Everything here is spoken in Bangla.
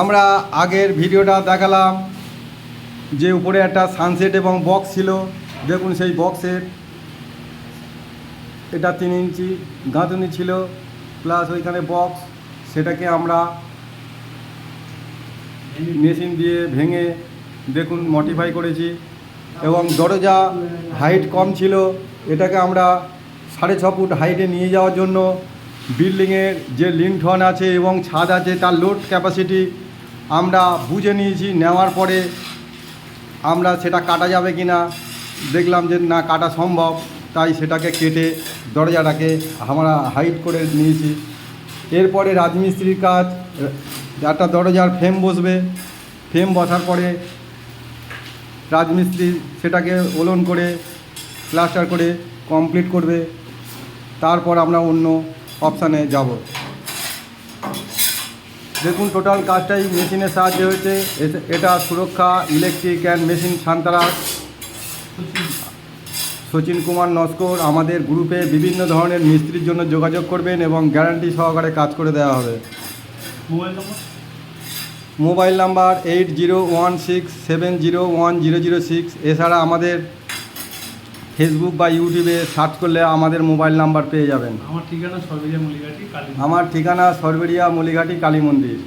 আমরা আগের ভিডিওটা দেখালাম যে উপরে একটা সানসেট এবং বক্স ছিল। দেখুন সেই বক্সের এটা 3 ইঞ্চি গাঁথুনি ছিল, প্লাস ওইখানে বক্স, সেটাকে আমরা মেশিন দিয়ে ভেঙে দেখুন মডিফাই করেছি। এবং দরজা হাইট কম ছিল, এটাকে আমরা 6.5 ফুট হাইটে নিয়ে যাওয়ার জন্য বিল্ডিংয়ের যে লিন্টন আছে এবং ছাদ আছে তার লোড ক্যাপাসিটি আমরা বুঝে নিয়েছি। নেওয়ার পরে আমরা সেটা কাটা যাবে কি না দেখলাম যে না কাটা সম্ভব, তাই সেটাকে কেটে দরজাটাকে আমরা হাইট করে নিয়েছি। এরপরে রাজমিস্ত্রির কাজ, একটা দরজার ফ্রেম বসবে, ফ্রেম বসার পরে রাজমিস্ত্রি সেটাকে ওলন করে প্লাস্টার করে কমপ্লিট করবে। তারপর আমরা অন্য অপশানে যাব। দেখুন টোটাল কাজটাই মেশিনের সাহায্যে হয়েছে। এটা সুরক্ষা ইলেকট্রিক অ্যান্ড মেশিন সান্তারা সচিন কুমার নস্কর আমাদের গ্রুপে বিভিন্ন ধরনের মিস্ত্রির জন্য যোগাযোগ করবেন এবং গ্যারান্টি সহকারে কাজ করে দেওয়া হবে। Mobile number 8016701006। এছাড়া আমাদের ফেসবুক বা ইউটিউবে সার্চ করলে আমাদের মোবাইল নাম্বার পেয়ে যাবেন। আমার ঠিকানা সরবেরিয়া মলিঘাটি কালী আমার ঠিকানা সরবেরিয়া মলিঘাটি কালী মন্দির।